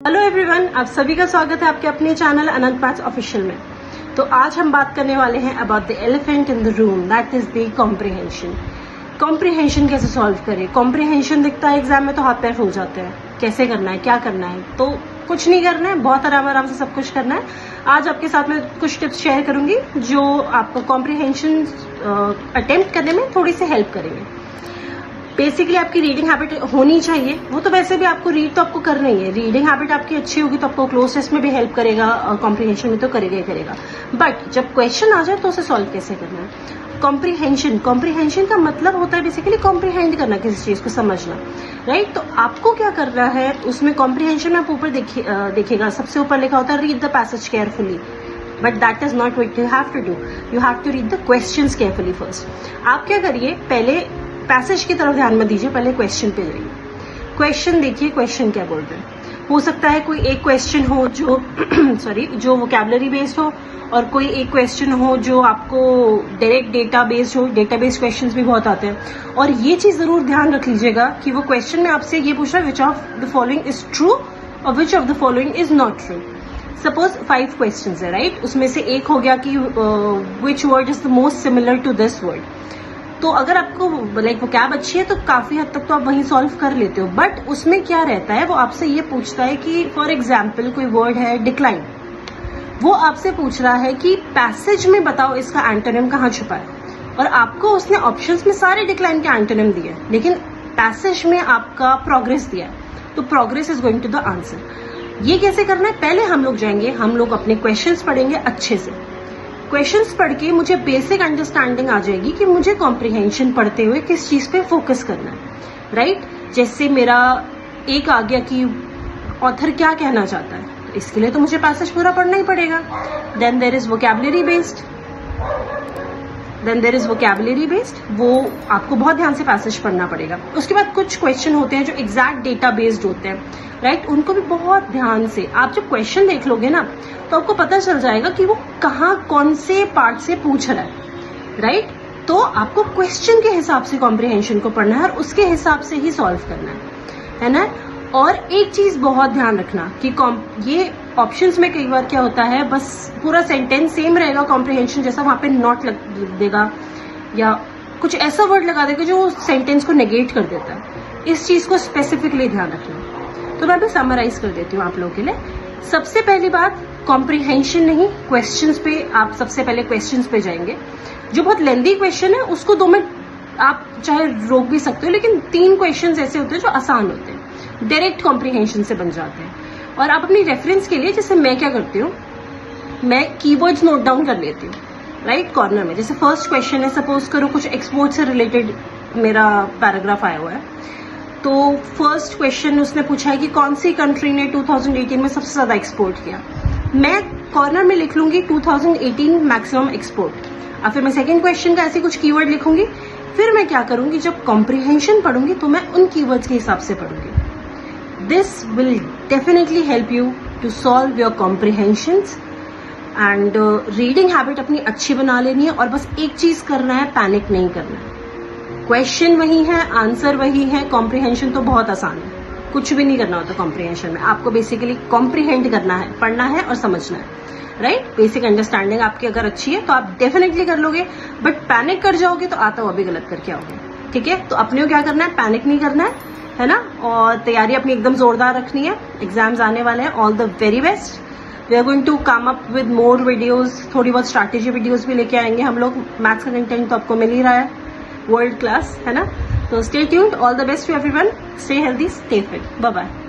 Hello everyone, आप सभी का स्वागत है आपके अपने चैनल अनंत मैथ्स ऑफिशियल में। तो आज हम बात करने वाले हैं about the elephant in the room, that is the comprehension. Comprehension कैसे सॉल्व करें? कॉम्प्रिहेंशन दिखता है एग्जाम में तो हाथ पैर हो जाते हैं, कैसे करना है, क्या करना है? तो कुछ नहीं करना है, बहुत आराम से सब कुछ करना है। आज आपके साथ में कुछ टिप्स शेयर करूंगी जो आपको कॉम्प्रिहेंशन अटेम्प्ट करने में थोड़ी सी हेल्प करेंगे। बेसिकली आपकी रीडिंग हैबिट होनी चाहिए, वो तो वैसे भी आपको रीड तो आपको करना ही है। रीडिंग हैबिट आपकी अच्छी होगी तो आपको क्लोज टेस्ट में भी हेल्प करेगा और कॉम्प्रिहेंशन में तो करेगा ही करेगा। बट जब क्वेश्चन आ जाए तो उसे सॉल्व कैसे करना है? कॉम्प्रिहेंशन का मतलब होता है बेसिकली कॉम्प्रिहेंड करना, किसी चीज को समझना, राइट? तो आपको क्या करना है उसमें? कॉम्प्रिहेंशन में आप ऊपर देखिएगा, सबसे ऊपर लिखा होता है read the passage carefully, but that is not what you have to do. You have to read the questions carefully first. आप क्या करिए, पहले पैसेज की तरफ ध्यान मत दीजिए, पहले क्वेश्चन पे जाइए। क्वेश्चन देखिए, क्वेश्चन क्या बोल रहे हैं। हो सकता है कोई एक क्वेश्चन हो जो जो वोकैबुलरी बेस्ड हो, और कोई एक क्वेश्चन हो जो आपको डायरेक्ट डेटा बेस्ड हो। डेटाबेस क्वेश्चंस भी बहुत आते हैं, और ये चीज जरूर ध्यान रख लीजिएगा कि वो क्वेश्चन में आपसे ये पूछ रहा है which of the following is true और which of the following is not true. Suppose 5 questions है, राइट? उसमें से एक हो गया कि which word is the most similar to this word. तो अगर आपको लाइक वोकैब अच्छी है तो काफी हद तक तो आप वहीं सॉल्व कर लेते हो। बट उसमें क्या रहता है, वो आपसे ये पूछता है कि फॉर एग्जाम्पल कोई वर्ड है डिक्लाइन, वो आपसे पूछ रहा है कि पैसेज में बताओ इसका एंटोनिम कहाँ छुपा है। और आपको उसने ऑप्शंस में सारे डिक्लाइन के एंटोनिम दिए, लेकिन पैसेज में आपका प्रोग्रेस दिया है, तो progress is going to the answer. ये कैसे करना है? पहले हम लोग जाएंगे, हम लोग अपने क्वेश्चंस पढ़ेंगे अच्छे से। क्वेश्चंस पढ़ के मुझे बेसिक अंडरस्टैंडिंग आ जाएगी कि मुझे कॉम्प्रिहेंशन पढ़ते हुए किस चीज पे फोकस करना है, राइट? जैसे मेरा एक आ गया कि ऑथर क्या कहना चाहता है, तो इसके लिए तो मुझे पैसेज पूरा पढ़ना ही पड़ेगा। Then there is vocabulary based, वो आपको बहुत ध्यान से पैसेज पढ़ना पड़ेगा। उसके बाद कुछ क्वेश्चन होते हैं जो एग्जैक्ट डेटा बेस्ड होते हैं, राइट? उनको भी बहुत ध्यान से आप जब क्वेश्चन देख लोगे ना, तो आपको पता चल जाएगा कि वो कहाँ कौन से पार्ट से पूछ रहा है, राइट? तो आपको क्वेश्चन के हिसाब से कॉम्प्रिहेंशन को पढ़ना है और उसके हिसाब से ही सॉल्व करना है ना? और एक चीज बहुत ध्यान रखना कि ये ऑप्शंस में कई बार क्या होता है, बस पूरा सेंटेंस सेम रहेगा कॉम्प्रिहेंशन जैसा, वहां पे नॉट लिख देगा या कुछ ऐसा वर्ड लगा देगा जो सेंटेंस को नेगेट कर देता है। इस चीज को स्पेसिफिकली ध्यान रखना। तो मैं भी समराइज कर देती हूँ आप लोगों के लिए। सबसे पहली बात, कॉम्प्रिहेंशन नहीं, क्वेश्चंस पे आप सबसे पहले क्वेश्चंस पे जाएंगे। जो बहुत लेंदी क्वेश्चन है उसको 2 मिनट आप चाहे रोक भी सकते हो, लेकिन 3 क्वेश्चंस ऐसे होते हैं जो आसान होते हैं, डायरेक्ट कॉम्प्रिहेंशन से बन जाते हैं। और आप अपनी रेफरेंस के लिए, जैसे मैं क्या करती हूँ, मैं कीवर्ड्स नोट डाउन कर लेती हूँ, राइट? कॉर्नर में जैसे फर्स्ट क्वेश्चन है, सपोज करो कुछ एक्सपोर्ट से रिलेटेड मेरा पैराग्राफ आया हुआ है, तो फर्स्ट क्वेश्चन उसने पूछा है कि कौन सी कंट्री ने 2018 में सबसे ज्यादा एक्सपोर्ट किया। मैं कॉर्नर में लिख लूंगी 2018 मैक्सिमम एक्सपोर्ट, और फिर मैं सेकंड क्वेश्चन का ऐसे कुछ कीवर्ड लिखूंगी। फिर मैं क्या करूंगी, जब कॉम्प्रिहेंशन पढ़ूंगी तो मैं उन कीवर्ड्स के हिसाब से पढ़ूंगी। This will definitely help you to solve your comprehensions and reading habit अपनी अच्छी बना लेनी है। और बस एक चीज करना है, पैनिक नहीं करना है। क्वेश्चन वही है, आंसर वही है, कॉम्प्रिहेंशन तो बहुत आसान है, कुछ भी नहीं करना होता कॉम्प्रिहेंशन में। आपको बेसिकली कॉम्प्रिहेंड करना है, पढ़ना है और समझना है, राइट? बेसिक अंडरस्टैंडिंग आपकी अगर अच्छी है तो आप डेफिनेटली कर लोगे, बट पैनिक कर जाओगे तो आता हुआ भी गलत करके आओगे, ठीक है? तो अपने को क्या करना है, पैनिक नहीं करना है ना? और तैयारी अपनी एकदम जोरदार रखनी है, एग्जाम्स आने वाले हैं। All the very best. We are going to come up with more videos, थोड़ी बहुत स्ट्रैटेजी वीडियोस भी लेके आएंगे हम लोग। मैथ्स का कंटेंट तो आपको मिल ही रहा है, वर्ल्ड क्लास, है ना? तो stay tuned. All the best to everyone. Stay healthy, stay fit. Bye bye.